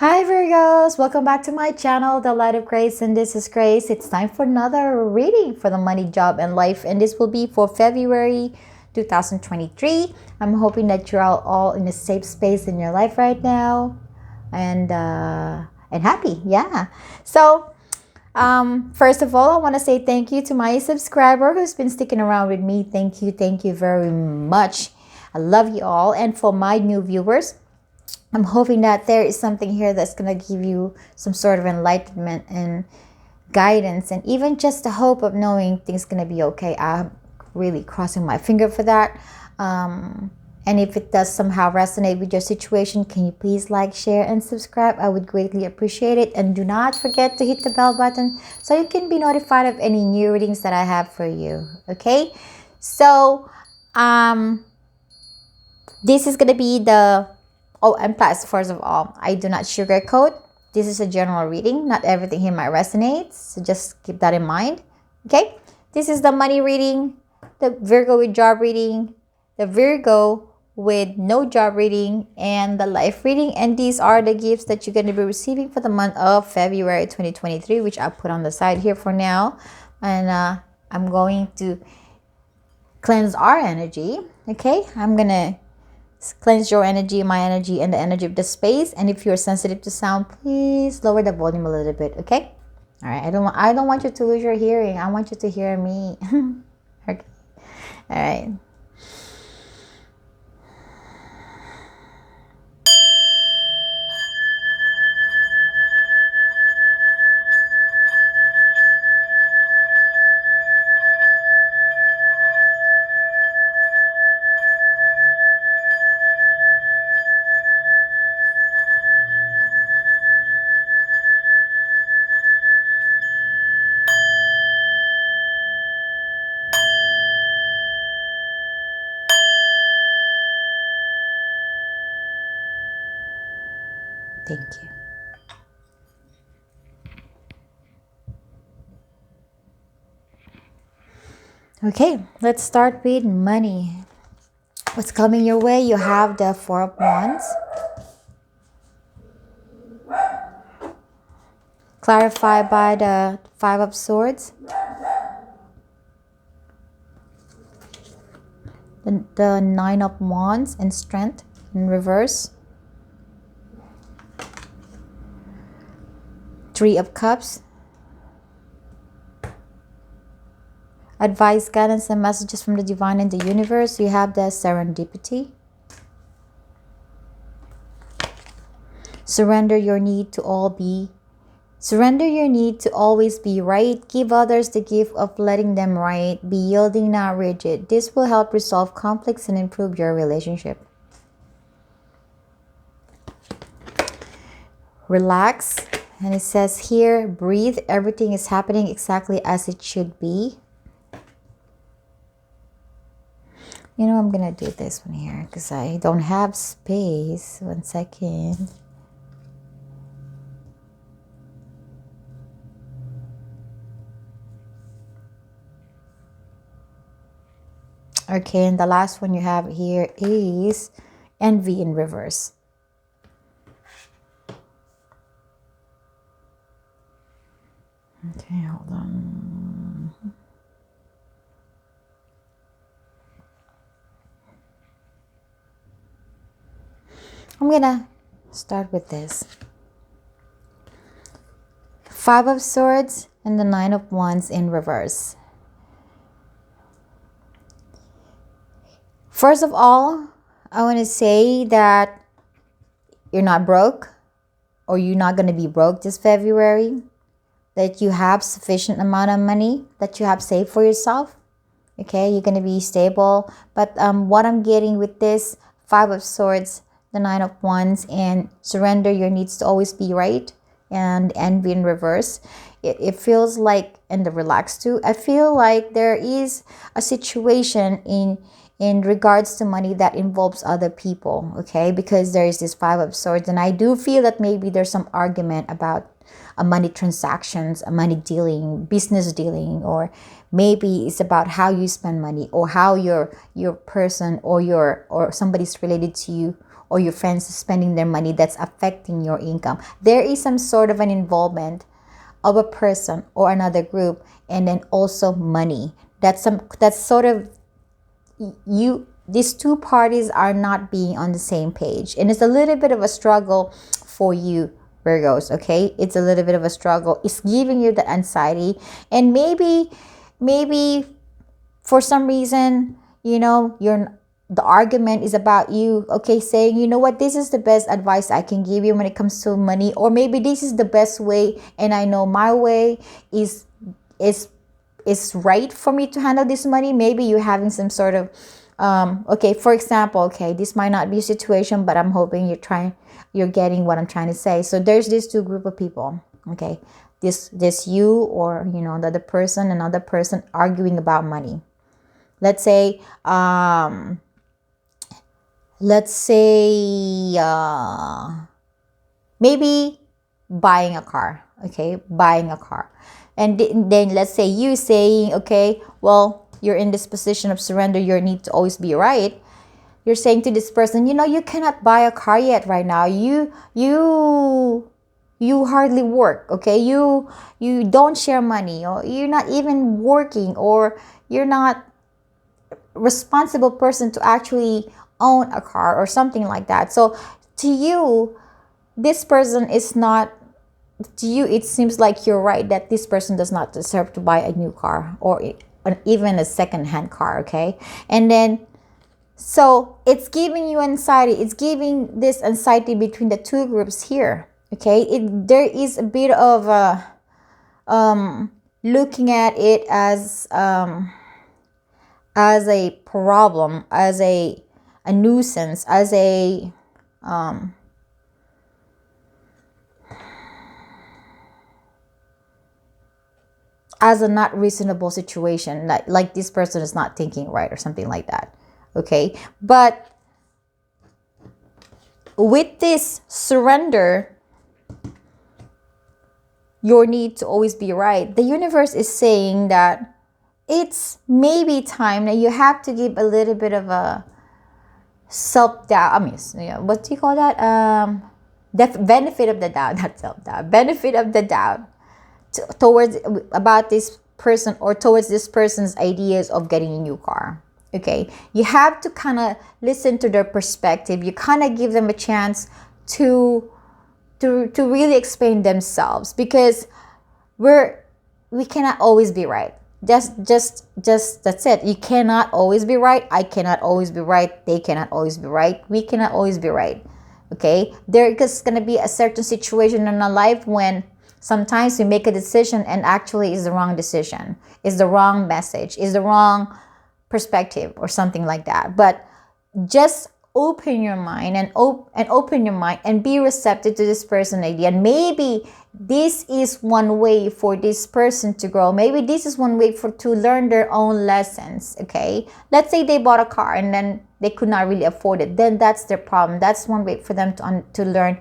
Hi Virgos, welcome back to my channel, The Light of Grace, and this is Grace. It's time for another reading for the money, job, and life, and this will be for February 2023. I'm hoping that you're all in a safe space in your life right now, and happy, yeah. First of all, I want to say thank you to my subscriber who's been sticking around with me. Thank you very much. I love you all, and for my new viewers, I'm hoping that there is something here that's going to give you some sort of enlightenment and guidance, and even just the hope of knowing things going to be okay. I'm really crossing my finger for that. And if it does somehow resonate with your situation, can you please like, share, and subscribe? I would greatly appreciate it. And do not forget to hit the bell button so you can be notified of any new readings that I have for you. Okay? So, this is going to be the... Oh, and plus, first of all, I do not sugarcoat. This is a general reading. Not everything here might resonate, so just keep that in mind. Okay? This is the money reading, the Virgo with job reading, the Virgo with no job reading, and the life reading. And these are the gifts that you're going to be receiving for the month of February 2023, which I'll put on the side here for now. And I'm going to cleanse our energy. Okay? I'm going to cleanse your energy, my energy, and the energy of the space. And if you're sensitive to sound, please lower the volume a little bit. Okay? All right. I don't want you to lose your hearing. I want you to hear me. Okay. All right. Thank you. Okay, let's start with money. What's coming your way? You have the Four of Wands. Clarified by the Five of Swords. The Nine of Wands and Strength in reverse. Three of Cups. Advice, guidance, and messages from the divine and the universe. You have the Serendipity. Surrender your need to always be right. Give others the gift of letting them right. Be yielding, not rigid. This will help resolve conflicts and improve your relationship. Relax. And it says here, breathe. Everything is happening exactly as it should be. You know, I'm going to do this one here because I don't have space. 1 second. Okay, and the last one you have here is Envy in reverse. Okay, hold on. I'm gonna start with this. Five of Swords and the Nine of Wands in reverse. First of all, I want to say that you're not broke, or you're not going to be broke this February. That you have sufficient amount of money that you have saved for yourself. Okay, you're going to be stable. But what I'm getting with this Five of Swords, the Nine of Wands, and surrender your needs to always be right, and Envy in reverse, it feels like, and the relax too, I feel like there is a situation in regards to money that involves other people. Okay, because there is this Five of Swords, and I do feel that maybe there's some argument about a money transactions, a money dealing, business dealing, or maybe it's about how you spend money, or how your person or somebody's related to you, or your friends spending their money that's affecting your income. There is some sort of an involvement of a person or another group, and then also money. That's sort of you. These two parties are not being on the same page, and it's a little bit of a struggle for you, Virgos. Okay, it's a little bit of a struggle. It's giving you the anxiety, and maybe for some reason, the argument is about you, okay, saying, you know what, this is the best advice I can give you when it comes to money, or maybe this is the best way, and I know my way is right for me to handle this money. Maybe you're having some sort of okay, for example, okay, this might not be a situation, but I'm hoping you're getting what I'm trying to say. So there's these two group of people, okay, this you, or another person arguing about money. Let's say maybe buying a car, okay, and then let's say you saying, okay, well, you're in this position of surrender, your need to always be right. You're saying to this person, you cannot buy a car yet right now. You hardly work, okay? You don't share money, or you're not even working, or you're not responsible person to actually own a car or something like that. So to you, this person is not, to you it seems like you're right, that this person does not deserve to buy a new car, or even a second-hand car, okay? And then so it's giving you anxiety. It's giving this anxiety between the two groups here, okay? There is a bit of looking at it as a problem, as a nuisance, as a not reasonable situation, like this person is not thinking right or something like that, okay? But with this surrender, your need to always be right, the universe is saying that it's maybe time that you have to give a little bit of a self-doubt. I mean, what do you call that? Benefit of the doubt, not self-doubt. Benefit of the doubt towards about this person, or towards this person's ideas of getting a new car. Okay, you have to kind of listen to their perspective. You kind of give them a chance to really explain themselves, because we cannot always be right. Just that's it. You cannot always be right. I cannot always be right. They cannot always be right. We cannot always be right. Okay, there is going to be a certain situation in our life when sometimes we make a decision and actually is the wrong decision, is the wrong message, is the wrong perspective, or something like that. But just open your mind and be receptive to this person's idea. And maybe this is one way for this person to grow. Maybe this is one way to learn their own lessons. Okay, let's say they bought a car and then they could not really afford it. Then that's their problem. That's one way for them to learn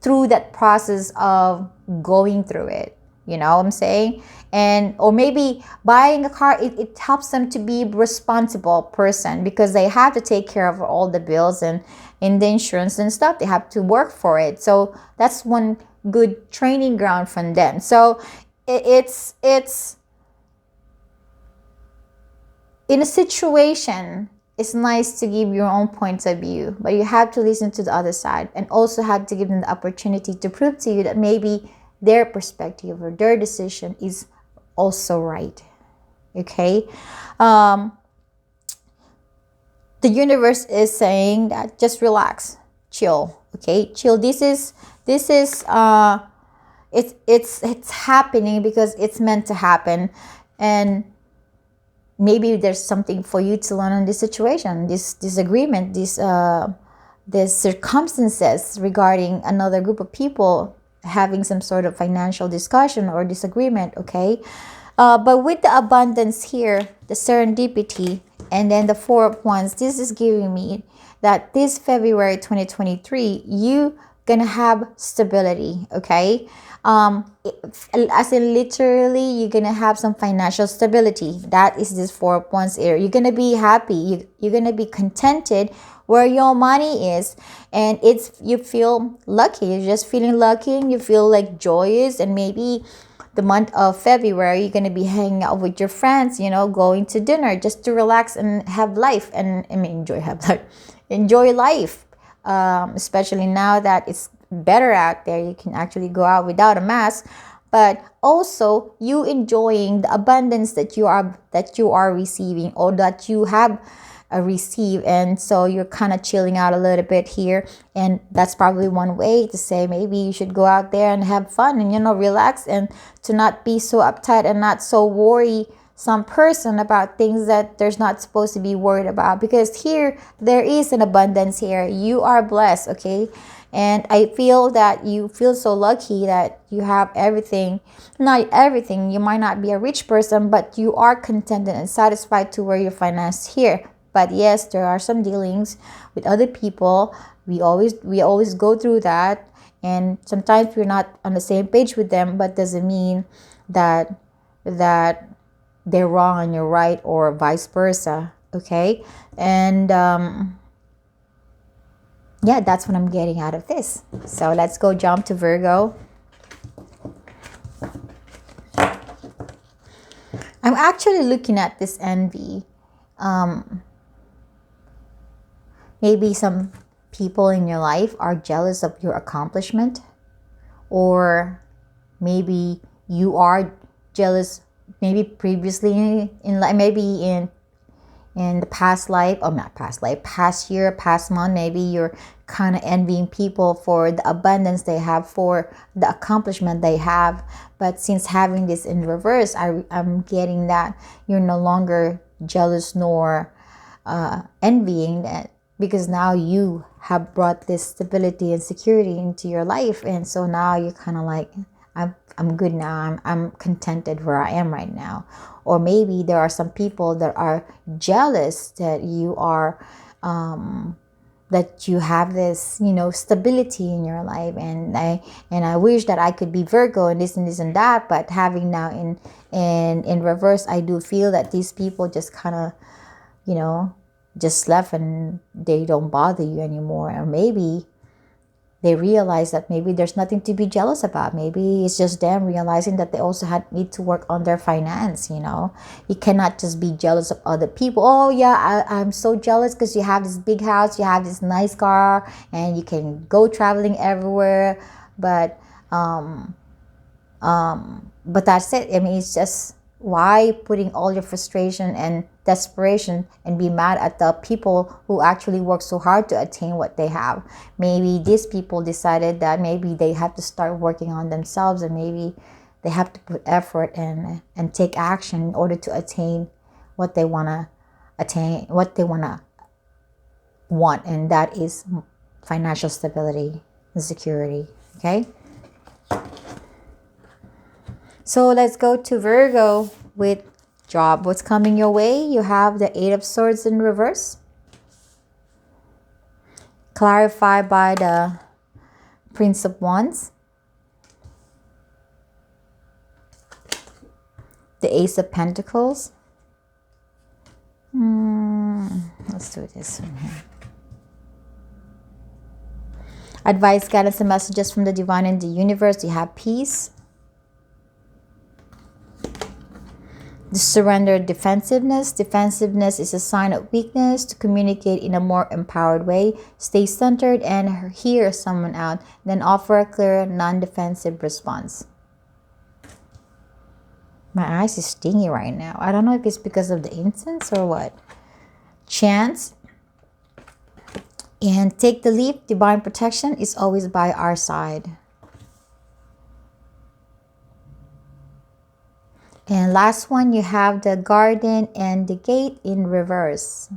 through that process of going through it. You know what I'm saying? Or maybe buying a car, it helps them to be a responsible person, because they have to take care of all the bills and the insurance and stuff. They have to work for it. So that's one good training ground from them. So it's in a situation, it's nice to give your own points of view, but you have to listen to the other side, and also have to give them the opportunity to prove to you that maybe their perspective or their decision is also right. Okay, the universe is saying that just relax, chill. Okay, chill. This is it's happening because it's meant to happen, and maybe there's something for you to learn on this situation, this disagreement, these circumstances regarding another group of people having some sort of financial discussion or disagreement. Okay, but with the abundance here, the serendipity, and then the Four of Wands, this is giving me that this February 2023, you gonna have stability. Okay, as in literally, you're gonna have some financial stability. That is this Four of Wands here. You're gonna be happy. You're gonna be contented where your money is. And it's, you feel lucky, you're just feeling lucky, and you feel like joyous. And maybe the month of February, you're going to be hanging out with your friends, going to dinner just to relax and have life. And I mean, enjoy life. Especially now that it's better out there, you can actually go out without a mask. But also, you enjoying the abundance that you are receiving, or that you have receive. And so you're kind of chilling out a little bit here. And that's probably one way to say maybe you should go out there and have fun and relax, and to not be so uptight and not so worry some person about things that there's not supposed to be worried about. Because here there is an abundance here. You are blessed, okay? And I feel that you feel so lucky that you have everything. Not everything, you might not be a rich person, but you are contented and satisfied to where your finance here. But yes, there are some dealings with other people. We always go through that, and sometimes we're not on the same page with them, but doesn't mean that they're wrong and you're right, or vice versa. Okay? And yeah, that's what I'm getting out of this. So let's go jump to Virgo. I'm actually looking at this envy. Maybe some people in your life are jealous of your accomplishment, or maybe you are jealous. Maybe previously maybe in the past life, or not past life, past year, past month, maybe you're kind of envying people for the abundance they have, for the accomplishment they have. But since having this in reverse, I'm getting that you're no longer jealous nor envying that, because now you have brought this stability and security into your life. And so now you're kind of like, I'm good now. I'm contented where I am right now. Or maybe there are some people that are jealous that you are, that you have this, stability in your life. And I wish that I could be Virgo and this and that. But having now in reverse, I do feel that these people just kind of, just left, and they don't bother you anymore. Or maybe they realize that maybe there's nothing to be jealous about. Maybe it's just them realizing that they also need to work on their finance. You cannot just be jealous of other people. Oh yeah, I'm so jealous because you have this big house, you have this nice car, and you can go traveling everywhere. But that's it. I mean, it's just, why putting all your frustration and desperation and be mad at the people who actually work so hard to attain what they have? Maybe these people decided that maybe they have to start working on themselves, and maybe they have to put effort and take action in order to attain what they want to want, and that is financial stability and security. Okay? So let's go to Virgo with job. What's coming your way? You have the 8 of Swords in reverse, clarified by the Prince of Wands, the Ace of Pentacles. Let's do this one here. Advice, guidance, and messages from the divine and the universe. You have peace. The surrender, defensiveness. Defensiveness is a sign of weakness. To communicate in a more empowered way, stay centered and hear someone out. Then offer a clear, non-defensive response. My eyes is stingy right now. I don't know if it's because of the incense or what. Chance. And take the leap. Divine protection is always by our side. And last one, you have the Garden and the Gate in reverse.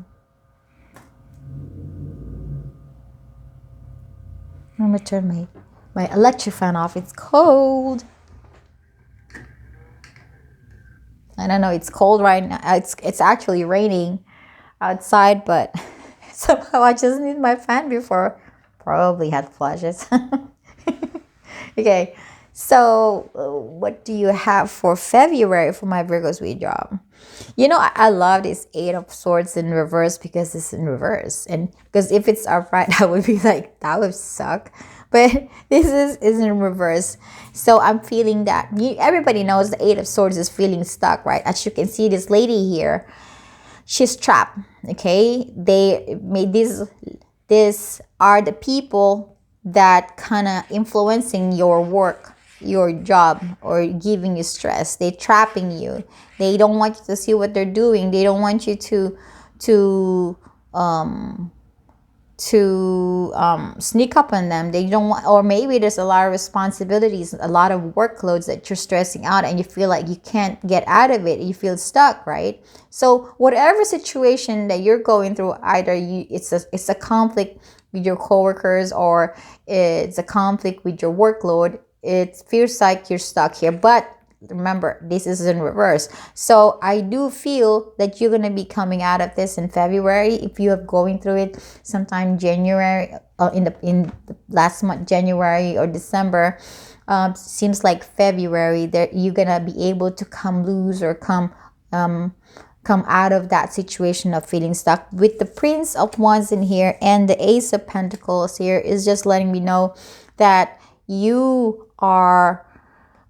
I'm going to turn my electric fan off. It's cold. I don't know, it's cold right now. It's actually raining outside, but somehow I just need my fan before. Probably had flashes. Okay, So, what do you have for February for my Virgo's with job? I love this Eight of Swords in reverse because it's in reverse. And because if it's upright, I would be like, that would suck. But this is in reverse. So I'm feeling that everybody knows the Eight of Swords is feeling stuck, right? As you can see, this lady here, she's trapped. Okay, they made this are the people that kind of influencing your work, your job, or giving you stress. They trapping you. They don't want you to see what they're doing. They don't want you to um sneak up on them. They don't want, or maybe there's a lot of responsibilities, a lot of workloads that you're stressing out, and you feel like you can't get out of it. You feel stuck, right? So whatever situation that you're going through, either it's a conflict with your coworkers, or it's a conflict with your workload. It feels like you're stuck here, but remember, this is in reverse. So I do feel that you're going to be coming out of this in February. If you are going through it sometime January, in the last month, January or December, seems like February, that you're going to be able to come loose, or come out of that situation of feeling stuck. With the Prince of Wands in here and the Ace of Pentacles here is just letting me know that you are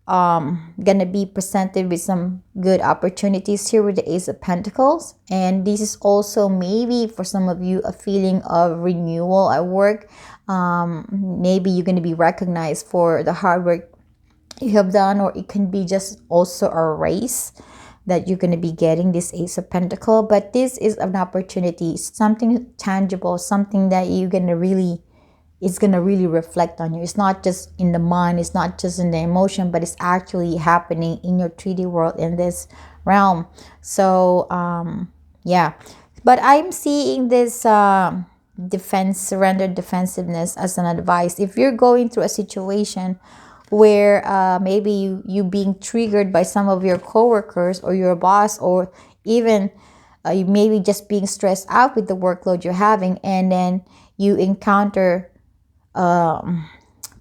gonna be presented with some good opportunities here with the Ace of Pentacles. And this is also maybe for some of you a feeling of renewal at work. Maybe you're gonna be recognized for the hard work you have done, or it can be just also a raise that you're going to be getting, this Ace of Pentacle. But this is an opportunity, something tangible, something that you're going to really, it's going to really reflect on you. It's not just in the mind, it's not just in the emotion, but it's actually happening in your 3D world, in this realm. So yeah, but I'm seeing this surrender defensiveness as an advice. If you're going through a situation where maybe you being triggered by some of your coworkers or your boss, or even you maybe just being stressed out with the workload you're having, and then you encounter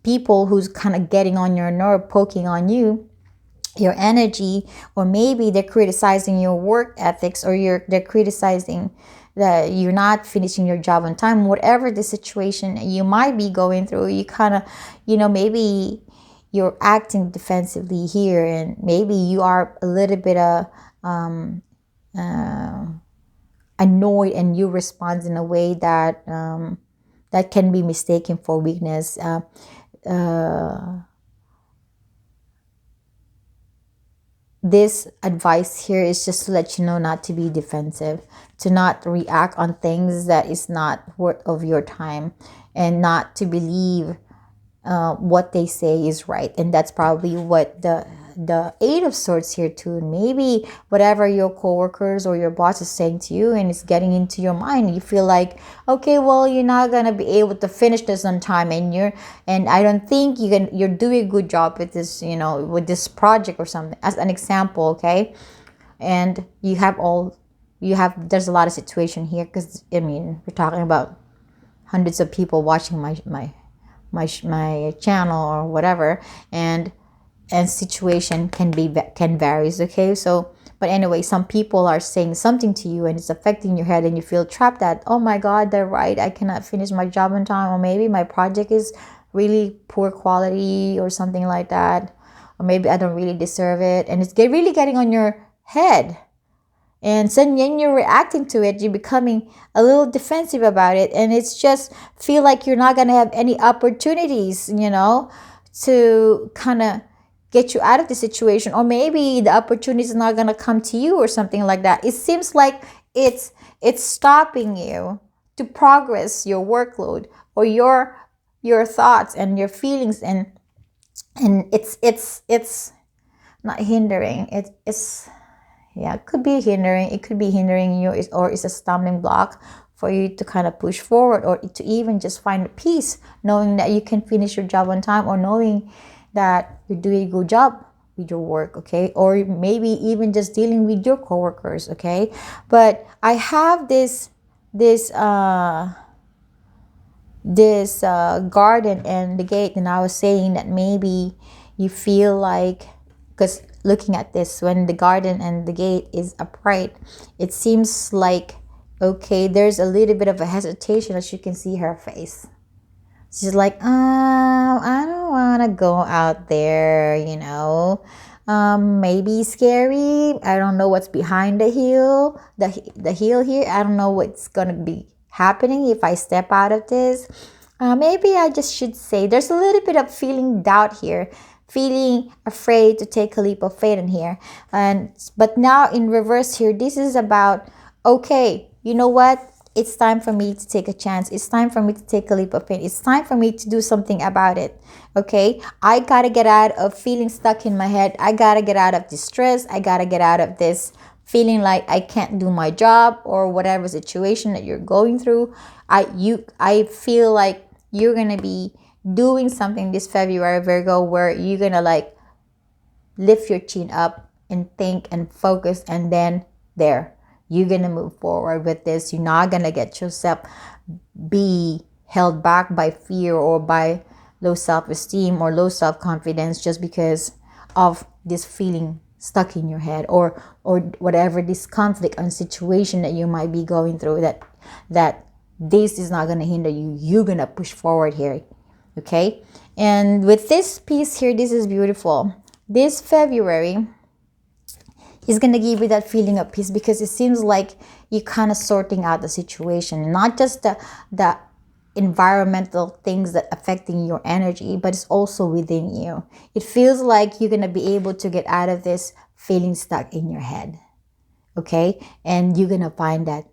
people who's kind of getting on your nerve, poking on you, your energy, or maybe they're criticizing your work ethics, or they're criticizing that you're not finishing your job on time. Whatever the situation you might be going through, you kind of, maybe you're acting defensively here, and maybe you are a little bit annoyed, and you respond in a way that that can be mistaken for weakness. This advice here is just to let you know not to be defensive, to not react on things that is not worth of your time, and not to believe what they say is right. And that's probably what the Eight of Swords here too. Maybe whatever your coworkers or your boss is saying to you, and it's getting into your mind, you feel like, okay, well, you're not gonna be able to finish this on time, and I don't think you're doing a good job with this, with this project or something, as an example. Okay, and there's a lot of situation here, because we're talking about hundreds of people watching my channel or whatever, and situation can varies. Okay, so but anyway, some people are saying something to you, and it's affecting your head, and you feel trapped that, oh my god, they're right, I cannot finish my job on time, or maybe my project is really poor quality or something like that, or maybe I don't really deserve it, and it's really getting on your head. And then when you're reacting to it, you're becoming a little defensive about it. And it's just feel like you're not going to have any opportunities, to kind of get you out of the situation. Or maybe the opportunity is not going to come to you or something like that. It seems like it's stopping you to progress your workload, or your thoughts and your feelings. And it's not hindering. It's yeah, it could be hindering. It could be hindering you, or it's a stumbling block for you to kind of push forward, or to even just find peace, knowing that you can finish your job on time, or knowing that you're doing a good job with your work. Okay, or maybe even just dealing with your coworkers. Okay, but I have this garden and the gate, and I was saying that maybe You feel like, because looking at this, when the garden and the gate is upright, it seems like, okay, there's a little bit of a hesitation as you can see her face. She's like, I don't want to go out there, maybe scary. I don't know what's behind the hill, the hill here. I don't know what's going to be happening if I step out of this. Maybe I just should say there's a little bit of feeling doubt here, feeling afraid to take a leap of faith in here. But now in reverse here, this is about, okay, you know what? It's time for me to take a chance. It's time for me to take a leap of faith. It's time for me to do something about it. Okay? I gotta get out of feeling stuck in my head. I gotta get out of this stress. I gotta get out of this feeling like I can't do my job or whatever situation that you're going through. I feel like you're gonna be doing something this February, Virgo, where you're gonna like lift your chin up and think and focus, and then you're gonna move forward with this. You're not gonna get yourself be held back by fear or by low self-esteem or low self-confidence just because of this feeling stuck in your head, or whatever this conflict and situation that you might be going through, that this is not gonna hinder you. You're gonna push forward here. Okay? And with this piece here, this is beautiful. This February is going to give you that feeling of peace, because it seems like you're kind of sorting out the situation, not just the environmental things that affecting your energy, but it's also within you. It feels like you're going to be able to get out of this feeling stuck in your head. Okay? And you're going to find that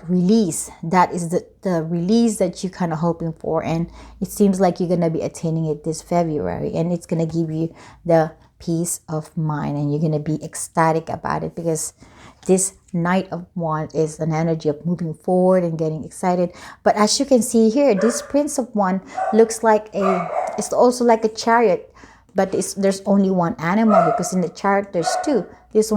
release. That is the release that you're kind of hoping for, and it seems like you're going to be attaining it this February, and it's going to give you the peace of mind, and you're going to be ecstatic about it, because this Knight of Wands is an energy of moving forward and getting excited. But as you can see here, this Prince of Wands looks like it's also like a chariot, but there's only one animal, because in the chariot there's two. There's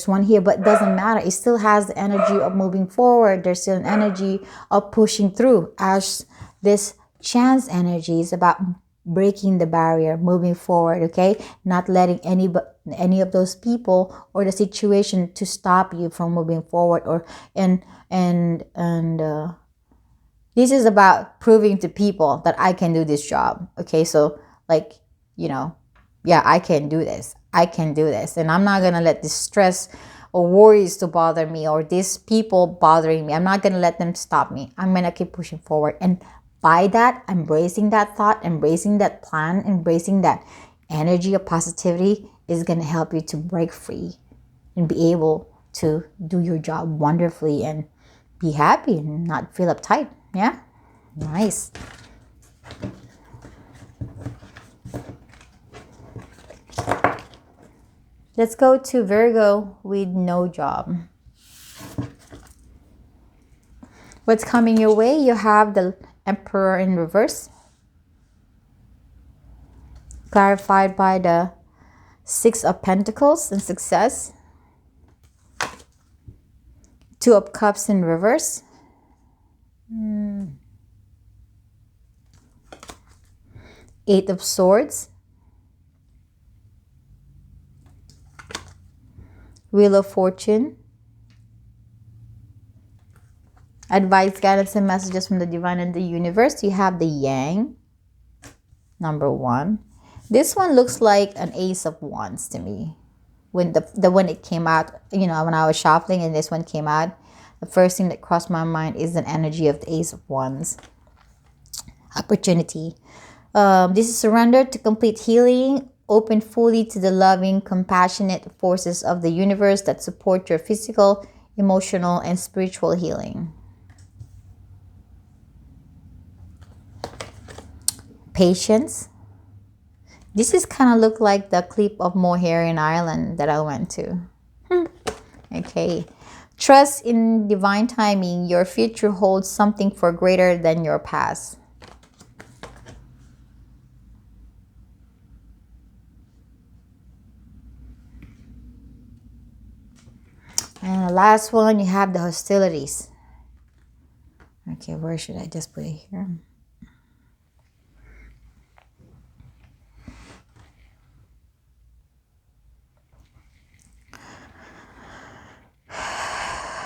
one here, but it doesn't matter. It still has the energy of moving forward. There's still an energy of pushing through, as this chance energy is about breaking the barrier, moving forward, okay? Not letting any of those people or the situation to stop you from moving forward, this is about proving to people that I can do this job, okay? So like, yeah, I can do this. I can do this, and I'm not gonna let this stress or worries to bother me, or these people bothering me. I'm not gonna let them stop me. I'm gonna keep pushing forward, and by that, embracing that thought, embracing that plan, embracing that energy of positivity is going to help you to break free and be able to do your job wonderfully and be happy and not feel uptight. Yeah? Nice. Let's go to Virgo with no job. What's coming your way? You have the Emperor in reverse, clarified by the Six of Pentacles and success. Two of Cups in reverse. Eight of Swords. Wheel of Fortune. Advice, guidance, and messages from the divine and the universe. You have the Yang, number one. This one looks like an Ace of Wands to me. When when it came out, when I was shuffling and this one came out, the first thing that crossed my mind is an energy of the Ace of Wands. Opportunity. This is surrender to complete healing. Open fully to the loving, compassionate forces of the universe that support your physical, emotional, and spiritual healing. Patience. This is kind of look like the clip of Moher in Ireland that I went to. Okay. Trust in divine timing. Your future holds something far greater than your past. And the last one, you have the hostilities. Okay, where should I just put it here?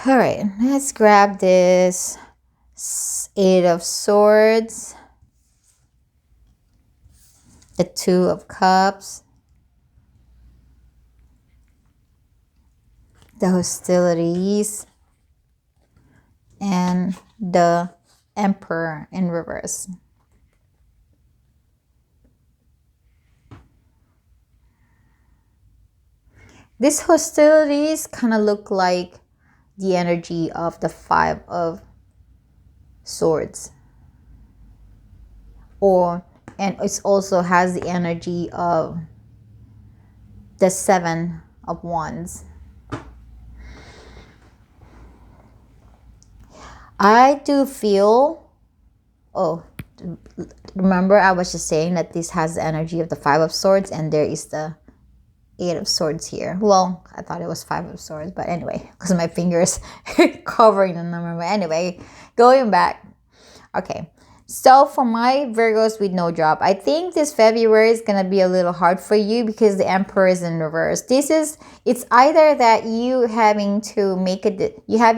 All right, let's grab this Eight of Swords, the Two of Cups, the hostilities, and the Emperor in reverse. These hostilities kind of look like the energy of the Five of Swords. And it also has the energy of the Seven of Wands. I do feel, remember I was just saying that this has the energy of the Five of Swords, and there is the Eight of Swords here. Well, I thought it was Five of Swords, but anyway, because my fingers covering the number. But anyway, going back. Okay, so for my Virgos with no job, I think this February is going to be a little hard for you because the Emperor is in reverse. It's either that you having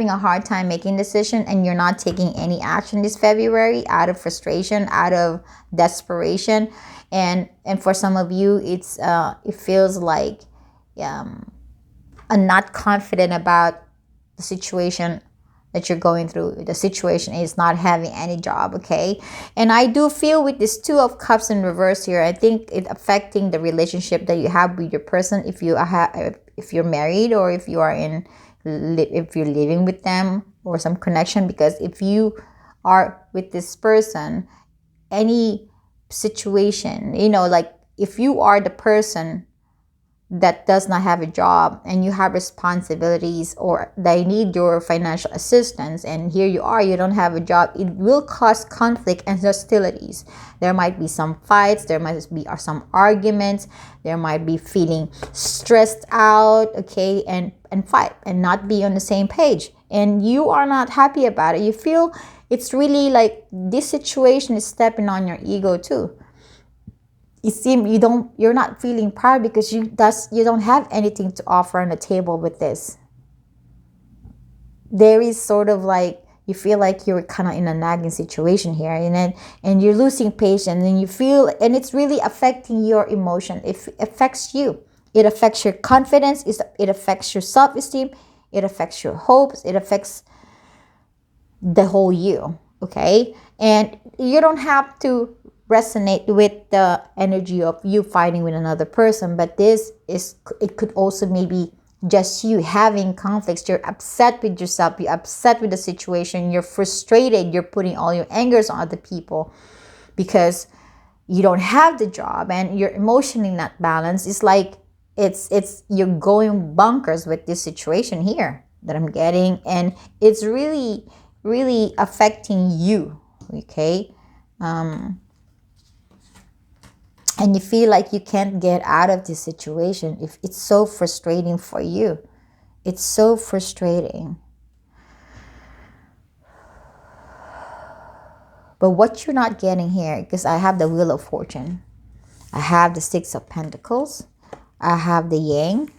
a hard time making decision and you're not taking any action this February out of frustration, out of desperation. And for some of you, it feels like I'm not confident about the situation that you're going through. The situation is not having any job, okay? And I do feel with this Two of Cups in reverse here, I think it affecting the relationship that you have with your person, if you're married or if you're living with them or some connection. Because if you are with this person, any situation, like if you are the person that does not have a job and you have responsibilities or they need your financial assistance, and here you don't have a job, it will cause conflict and hostilities. There might be some fights, there might be some arguments, there might be feeling stressed out, okay, and fight and not be on the same page, and you are not happy about it. You feel it's really like this situation is stepping on your ego too. It seems you're not feeling proud because you don't have anything to offer on the table with this. There is sort of like you feel like you're kind of in a nagging situation here, and you're losing patience, and you feel, and it's really affecting your emotion. It affects you. It affects your confidence. It affects your self-esteem. It affects your hopes. It affects the whole you. Okay, and you don't have to resonate with the energy of you fighting with another person, but it could also maybe just you having conflicts. You're upset with yourself, you're upset with the situation, you're frustrated, you're putting all your angers on other people because you don't have the job and you're emotionally not balanced. It's like you're going bonkers with this situation here that I'm getting, and it's really really affecting you, okay? And you feel like you can't get out of this situation. If it's so frustrating for you. It's so frustrating. But what you're not getting here, because I have the Wheel of Fortune, I have the Six of Pentacles, I have the Yang,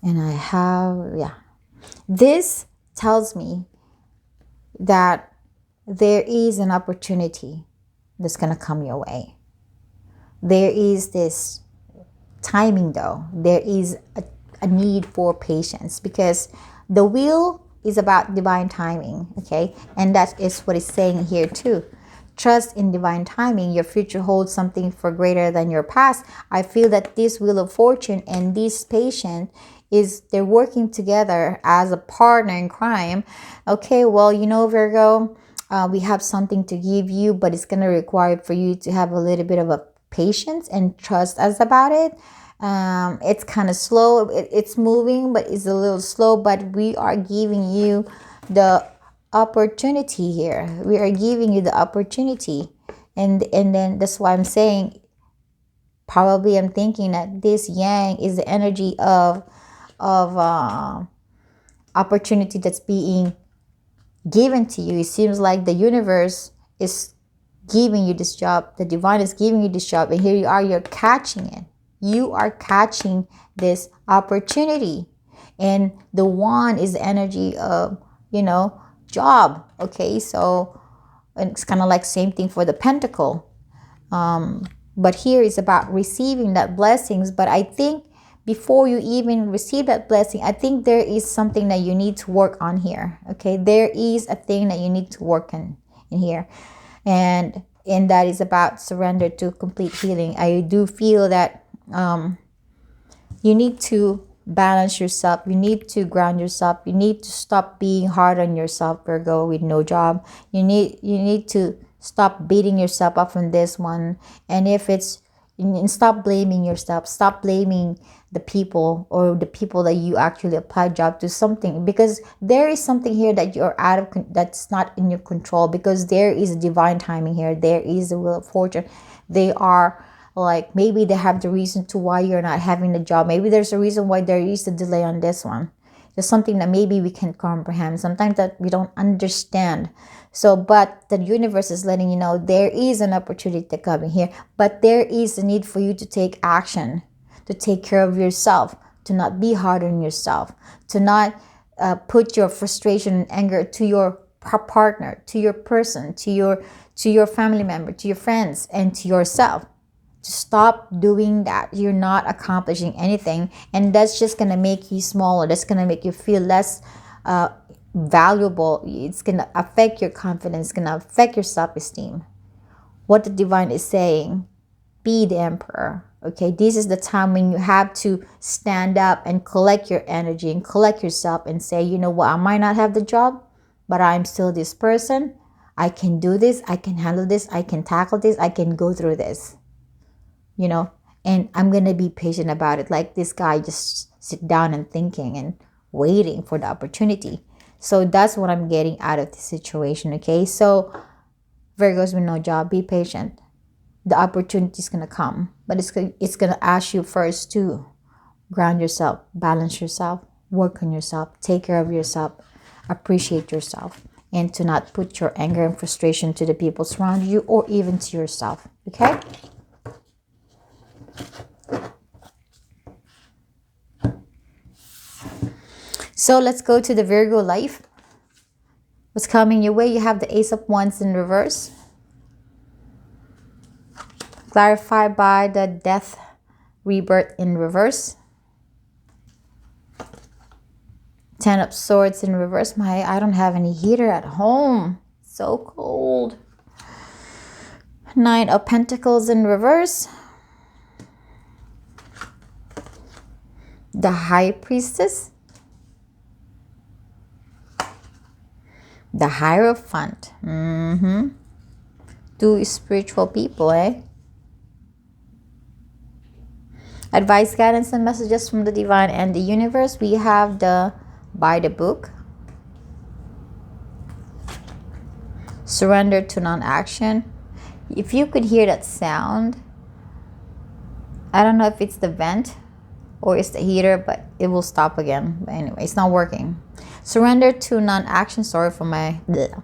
and I have, this tells me that there is an opportunity that's going to come your way. There is this timing though. There is a need for patience, because the wheel is about divine timing, okay? And that is what it's saying here too. Trust in divine timing. Your future holds something for greater than your past. I feel that this Wheel of Fortune and this patient they're working together as a partner in crime. Okay, well, Virgo, we have something to give you, but it's going to require for you to have a little bit of a patience and trust us about it. It's kind of slow. It's moving, but it's a little slow, but we are giving you the opportunity here. We are giving you the opportunity. And then that's why I'm saying, probably I'm thinking that this Yang is the energy of opportunity that's being given to you. It seems like the universe is giving you this job. The divine is giving you this job, and here you are, you're catching it. You are catching this opportunity, And the wand is the energy of, job. Okay, so and it's kind of like same thing for the pentacle. But here is about receiving that blessings. But I think before you even receive that blessing, I think there is something that you need to work on here. Okay, there is a thing that you need to work on in here, and that is about surrender to complete healing. I do feel that you need to balance yourself. You need to ground yourself. You need to stop being hard on yourself, Virgo, with no job. You need to stop beating yourself up on this one. And if it's and stop blaming yourself. Stop blaming the people or the people that you actually applied job to something, because there is something here that you're that's not in your control, because there is divine timing here. There is the wheel of fortune. They are like, maybe they have the reason to why you're not having the job. Maybe there's a reason why there is a delay on this one. There's something that maybe we can comprehend, sometimes that we don't understand. So, but the universe is letting you know there is an opportunity coming here, but there is a need for you to take action, to take care of yourself, to not be hard on yourself, to not put your frustration and anger to your partner, to your person, to your family member, to your friends, and to yourself. To stop doing that. You're not accomplishing anything, and that's just gonna make you smaller. That's gonna make you feel less valuable. It's gonna affect your confidence. It's gonna affect your self-esteem. What the divine is saying, be the emperor. Okay, this is the time when you have to stand up and collect your energy and collect yourself and say, you know what, I might not have the job, but I'm still this person. I can do this. I can handle this. I can tackle this. I can go through this. And I'm going to be patient about it. Like this guy just sit down and thinking and waiting for the opportunity. So that's what I'm getting out of this situation. Okay. So Virgos with no job, be patient. The opportunity is going to come, but it's going to ask you first to ground yourself, balance yourself, work on yourself, take care of yourself, appreciate yourself, and to not put your anger and frustration to the people surrounding you or even to yourself. Okay. So let's go to the Virgo life. What's coming your way? You have the Ace of Wands in reverse. Clarified by the Death, Rebirth in reverse. Ten of Swords in reverse. I don't have any heater at home. So cold. Nine of Pentacles in reverse. The High Priestess. The Hierophant. Two spiritual people, eh? Advice, guidance, and messages from the divine and the universe. We have the By the Book. Surrender to non-action. If you could hear that sound, I don't know if it's the vent or it's the heater, but it will stop again. But anyway, it's not working. Surrender to non-action. Sorry for my bleh.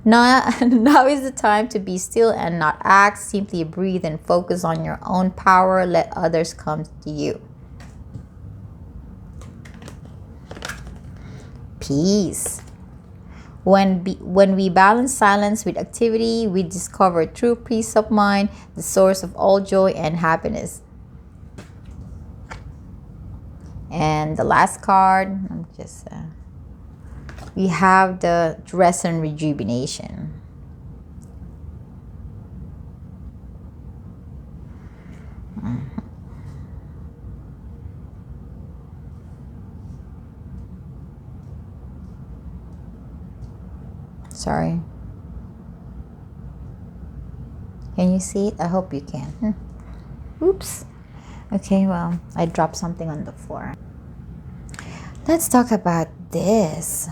Now is the time to be still and not act. Simply breathe and focus on your own power. Let others come to you. Peace. When we balance silence with activity, we discover true peace of mind, the source of all joy and happiness. And the last card, we have the Rest and Rejuvenation. Sorry. Can you see it? I hope you can. Oops. Okay, well, I dropped something on the floor. Let's talk about this.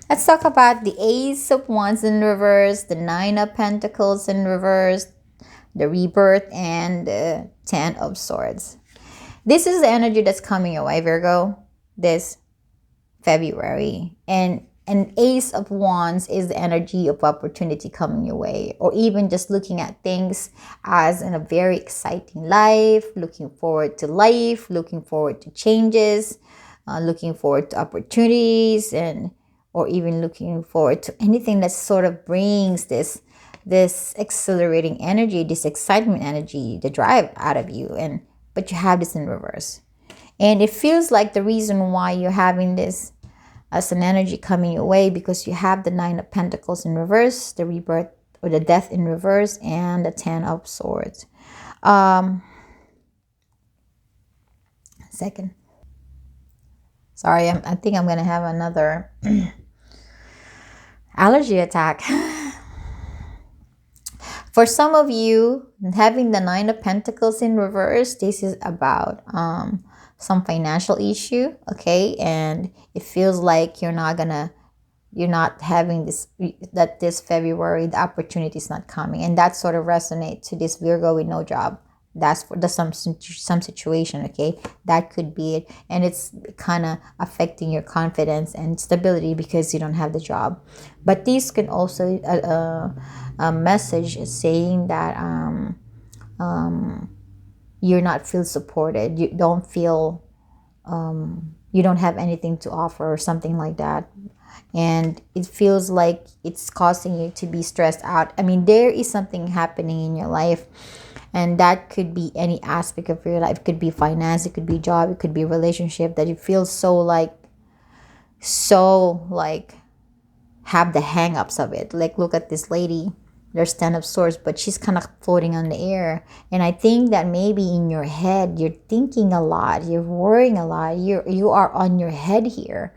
Let's talk about the Ace of Wands in reverse, the Nine of Pentacles in reverse, the Rebirth, and the Ten of Swords. This is the energy that's coming your way, Virgo, this February. And And Ace of Wands is the energy of opportunity coming your way, or even just looking at things as in a very exciting life, looking forward to life, looking forward to changes, looking forward to opportunities, and or even looking forward to anything that sort of brings this accelerating energy, this excitement energy, the drive out of you. And but you have this in reverse. And it feels like the reason why you're having this as an energy coming your way, because you have the Nine of Pentacles in reverse, the rebirth or the death in reverse, and the Ten of Swords. Second. Sorry, I think I'm going to have another allergy attack. For some of you, having the Nine of Pentacles in reverse, this is about some financial issue, okay? And it feels like you're not having this, that this February, the opportunity is not coming. And that sort of resonates to this Virgo with no job. That's for the some situation, okay? That could be it. And it's kind of affecting your confidence and stability because you don't have the job. But these can also a message saying that you're not feel supported. You don't feel you don't have anything to offer or something like that. And it feels like it's causing you to be stressed out. I mean, there is something happening in your life, and that could be any aspect of your life. It could be finance, it could be job, it could be relationship, that you feel so like have the hang-ups of it. Like, look at this lady, there's Ten of Swords, but she's kind of floating on the air. And I think that maybe in your head you're thinking a lot, you're worrying a lot, you are on your head here.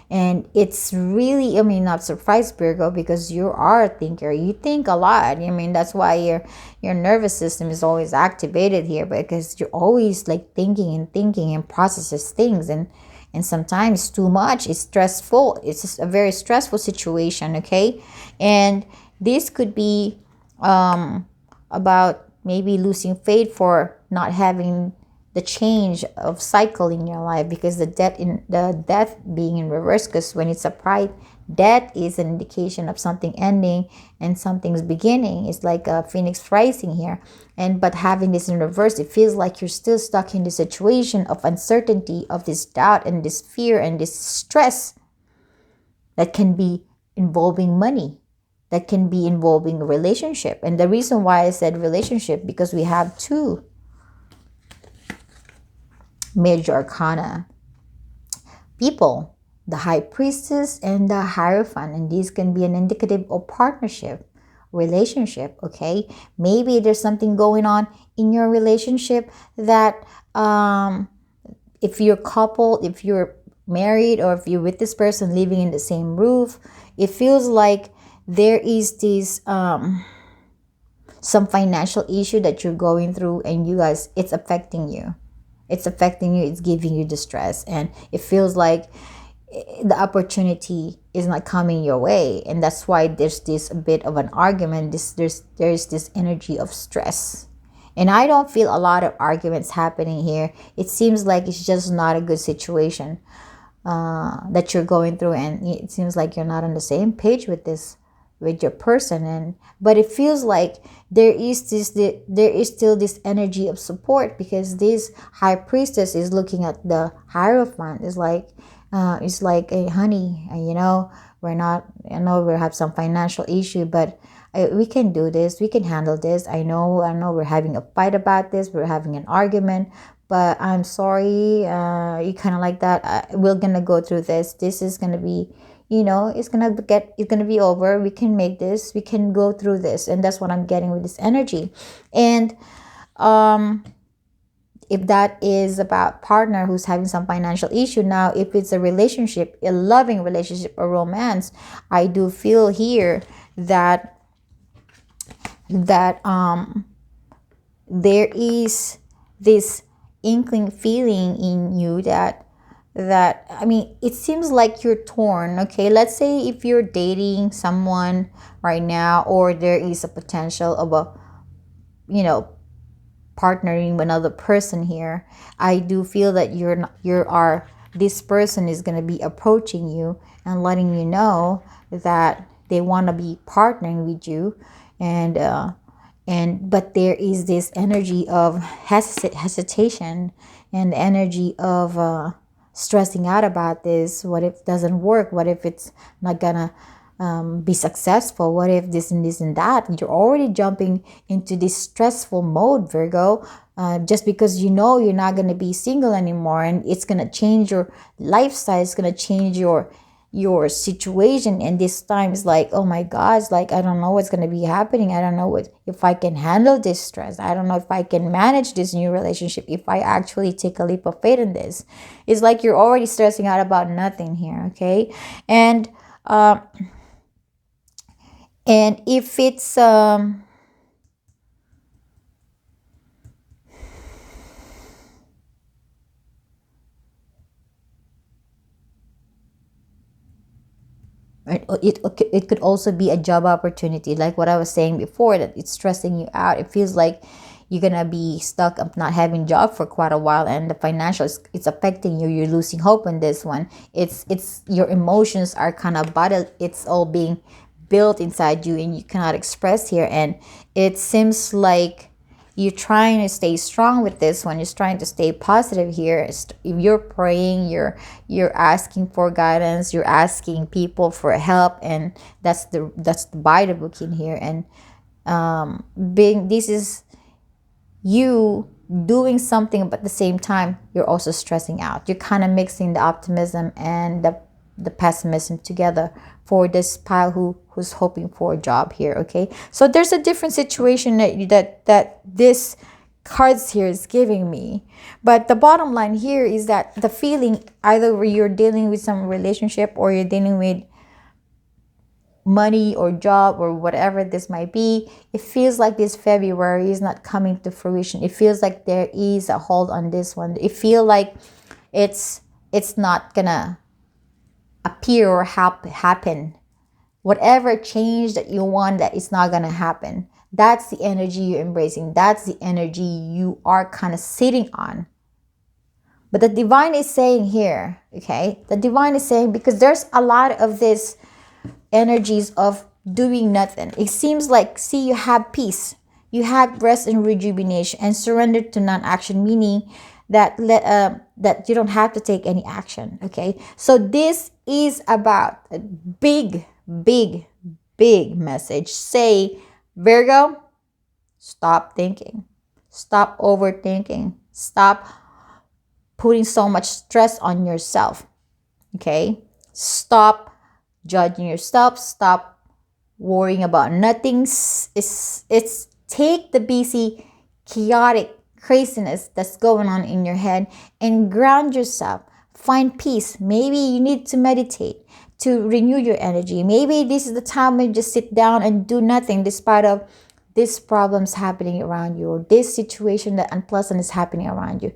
And it's really, I mean, not surprised, Virgo, because you are a thinker. You think a lot. I mean, that's why your nervous system is always activated here, because you're always like thinking and processes things. And sometimes too much is stressful. It's just a very stressful situation, okay? And this could be about maybe losing faith for not having the change of cycle in your life, because the death being in reverse, because when it's upright, death is an indication of something ending and something's beginning. It's like a phoenix rising here. And but having this in reverse, it feels like you're still stuck in the situation of uncertainty, of this doubt and this fear and this stress that can be involving money, that can be involving a relationship. And the reason why I said relationship, because we have two major arcana people, the High Priestess and the Hierophant, and these can be an indicative of partnership, relationship, okay? Maybe there's something going on in your relationship that if you're coupled, if you're married, or if you're with this person living in the same roof, it feels like there is this some financial issue that you're going through, and you guys, it's affecting you. It's affecting you. It's giving you distress. And it feels like the opportunity is not coming your way. And that's why there's this bit of an argument. There's this energy of stress. And I don't feel a lot of arguments happening here. It seems like it's just not a good situation that you're going through. And it seems like you're not on the same page with your person. But it feels like there is still this energy of support, because this High Priestess is looking at the Hierophant. It's like hey, honey, I know we have some financial issue, but we can do this, we can handle this. I know we're having a fight about this, we're having an argument, but I'm sorry, you kind of like that. We're gonna go through this. This is gonna be, it's gonna be over. We can make this, we can go through this. And that's what I'm getting with this energy. And if that is about partner who's having some financial issue, now if it's a relationship, a loving relationship or romance, I do feel here that there is this inkling feeling in you that I mean, it seems like you're torn, okay? Let's say if you're dating someone right now, or there is a potential of partnering with another person here, I do feel that you are this person is going to be approaching you and letting you know that they want to be partnering with you. And but there is this energy of hesitation, and energy of stressing out about this. What if it doesn't work? What if it's not gonna be successful? What if this and this and that? You're already jumping into this stressful mode, Virgo, just because you know you're not going to be single anymore, and it's going to change your lifestyle. It's going to change your situation. And this time is like, oh my gosh, like I don't know what's going to be happening. I don't know if I can handle this stress. I don't know if I can manage this new relationship, if I actually take a leap of faith in this. It's like you're already stressing out about nothing here. Okay. And if it's it could also be a job opportunity, like what I was saying before, that it's stressing you out. It feels like you're gonna be stuck of not having job for quite a while, and the financial it's affecting you. You're losing hope on this one. It's your emotions are kind of bottled. It's all being built inside you, and you cannot express here. And it seems like you're trying to stay strong with this one. You're trying to stay positive here. If you're praying, you're asking for guidance, you're asking people for help, and that's the Bible book in here. And being this is you doing something, but at the same time you're also stressing out. You're kind of mixing the optimism and the pessimism together for this pile who's hoping for a job here. Okay, so there's a different situation that this cards here is giving me, but the bottom line here is that the feeling, either where you're dealing with some relationship, or you're dealing with money or job or whatever this might be, it feels like this February is not coming to fruition. It feels like there is a hold on this one. It feels like it's not gonna appear or happen. Whatever change that you want, that is not gonna happen. That's the energy you're embracing. That's the energy you are kind of sitting on. But the divine is saying here, okay, the divine is saying, because there's a lot of this energies of doing nothing. It seems like, see, you have peace, you have rest and rejuvenation, and surrender to non-action, meaning that that you don't have to take any action. Okay, so this is about a big message. Say, Virgo, stop thinking, stop overthinking, stop putting so much stress on yourself. Okay, stop judging yourself, stop worrying about nothing. It's take the busy, chaotic craziness that's going on in your head and ground yourself. Find peace. Maybe you need to meditate to renew your energy. Maybe this is the time when you just sit down and do nothing, despite of these problems happening around you, or this situation that unpleasant is happening around you.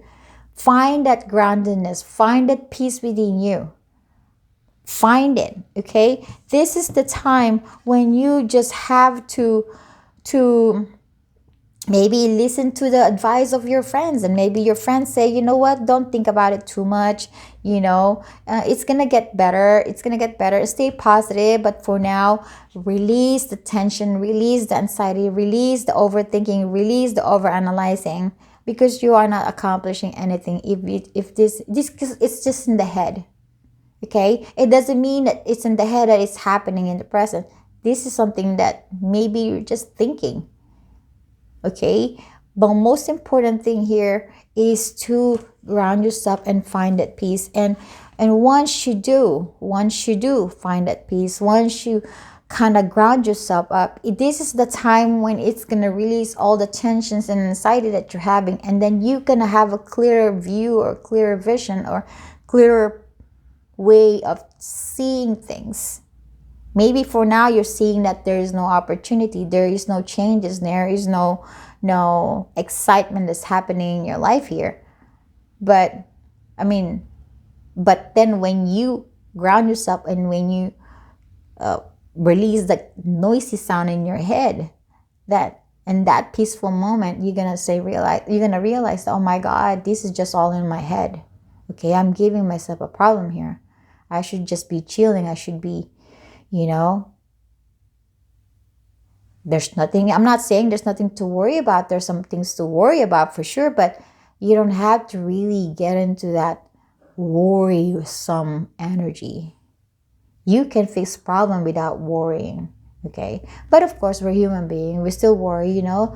Find that groundedness, find that peace within you. Find it. Okay, this is the time when you just have to maybe listen to the advice of your friends, and maybe your friends say, you know what, don't think about it too much, it's gonna get better, stay positive, but for now, release the tension, release the anxiety, release the overthinking, release the overanalyzing, because you are not accomplishing anything if this because it's just in the head. Okay, it doesn't mean that it's in the head that it's happening in the present. This is something that maybe you're just thinking. Okay, but most important thing here is to ground yourself and find that peace. And once you do find that peace, once you kind of ground yourself up, this is the time when it's gonna release all the tensions and anxiety that you're having, and then you're gonna have a clearer view, or clearer vision, or clearer way of seeing things. Maybe for now you're seeing that there is no opportunity, there is no changes, there is no excitement that's happening in your life here. But then when you ground yourself, and when you release that noisy sound in your head, that in that peaceful moment, you're gonna realize, oh my God, this is just all in my head. Okay, I'm giving myself a problem here. I should just be chilling. I should be, you know, there's nothing, I'm not saying there's nothing to worry about. There's some things to worry about for sure, but you don't have to really get into that worrisome energy. You can fix problem without worrying. Okay, but of course we're human beings, we still worry, but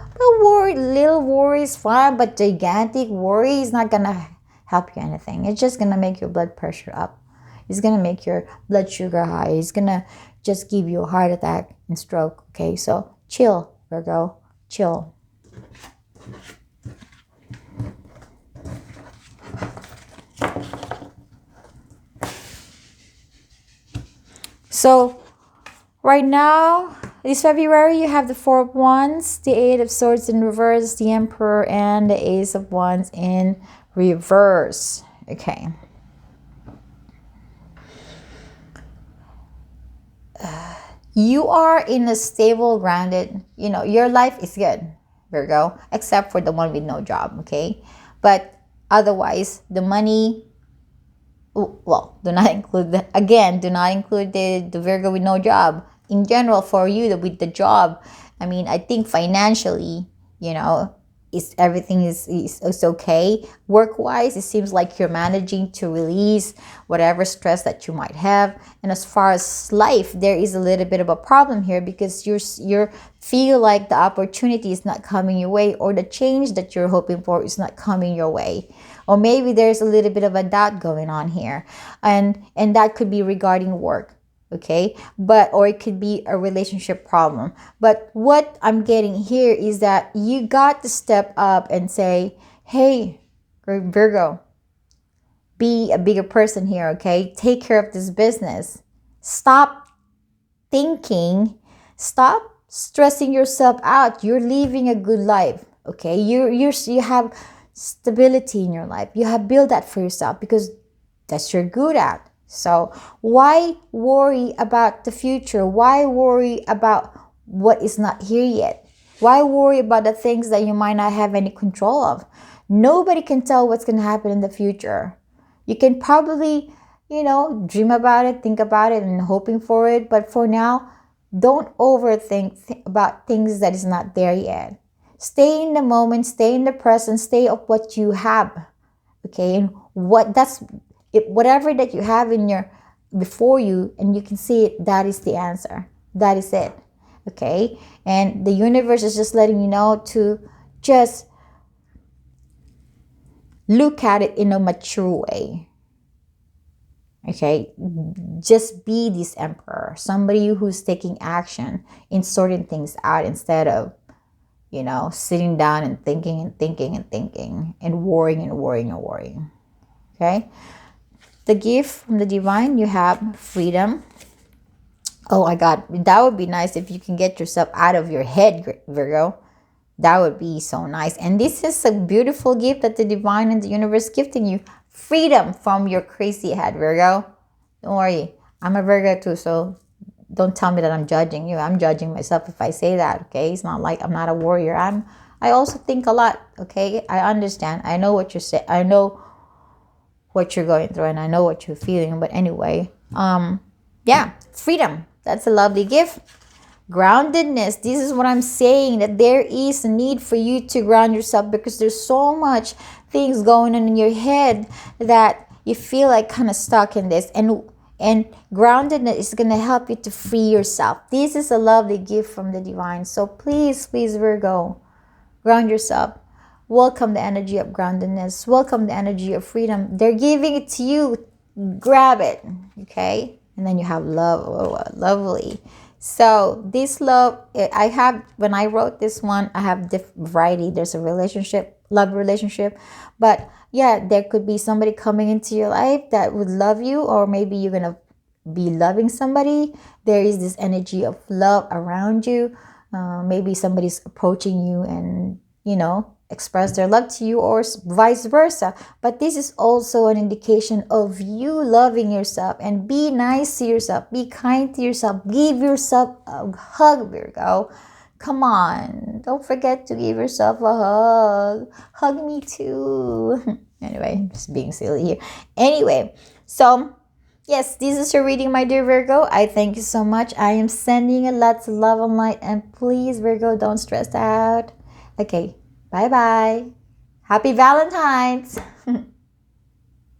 little worry is fine, but gigantic worry is not gonna help you anything. It's just gonna make your blood pressure up. It's gonna make your blood sugar high. It's gonna just give you a heart attack and stroke. Okay, so chill, Virgo, chill. So right now, this February, you have the Four of Wands, the Eight of Swords in reverse, the Emperor, and the Ace of Wands in reverse. Okay. You are in a stable, grounded, your life is good, Virgo, except for the one with no job, okay? But otherwise, the money, well, do not include the Virgo with no job. In general, for you with the job, I think financially, everything is okay. Work wise, it seems like you're managing to release whatever stress that you might have. And as far as life, there is a little bit of a problem here because you feel like the opportunity is not coming your way, or the change that you're hoping for is not coming your way. Or maybe there's a little bit of a doubt going on here, and that could be regarding work. Okay, or it could be a relationship problem. But what I'm getting here is that you got to step up and say, hey, Virgo, be a bigger person here. Okay, take care of this business. Stop stressing yourself out. You're living a good life. Okay, you have stability in your life. You have built that for yourself because that's you're good at. So why worry about the future? Why worry about what is not here yet? Why worry about the things that you might not have any control of? Nobody can tell what's going to happen in the future. You can probably, dream about it, think about it, and hoping for it. But for now, don't overthink about things that is not there yet. Stay in the moment, stay in the present, stay of what you have. Okay, and whatever that you have before you, and you can see it, that is the answer. That is it. Okay, and the universe is just letting you know to just look at it in a mature way. Okay, just be this emperor, somebody who's taking action in sorting things out instead of sitting down and thinking and thinking and thinking and worrying and worrying and worrying. Okay, the gift from the divine, you have freedom. Oh my God, that would be nice if you can get yourself out of your head, Virgo. That would be so nice. And this is a beautiful gift that the divine and the universe gifting you. Freedom from your crazy head, Virgo. Don't worry, I'm a Virgo too, so don't tell me that I'm judging you. I'm judging myself if I say that, okay? It's not like I'm not a warrior. I also think a lot, okay? I understand. I know what you're saying. I know what you're going through, and I know what you're feeling. But anyway, yeah, freedom. That's a lovely gift. Groundedness. This is what I'm saying, that there is a need for you to ground yourself because there's so much things going on in your head that you feel like kind of stuck in this, and groundedness is going to help you to free yourself. This is a lovely gift from the divine. So please Virgo, ground yourself. Welcome the energy of groundedness. Welcome the energy of freedom. They're giving it to you. Grab it. Okay, and then you have love. Oh, lovely. So this love, when I wrote this one, I have different variety. There's a love relationship, but yeah, there could be somebody coming into your life that would love you, or maybe you're gonna be loving somebody. There is this energy of love around you. Maybe somebody's approaching you and express their love to you, or vice versa. But this is also an indication of you loving yourself, and be nice to yourself, be kind to yourself, give yourself a hug, Virgo. Come on, don't forget to give yourself a hug. Hug me too. Anyway, just being silly here. Anyway, so yes, this is your reading, my dear Virgo. I thank you so much. I am sending you lots of love and light. And please, Virgo, don't stress out. Okay, bye-bye. Happy Valentine's.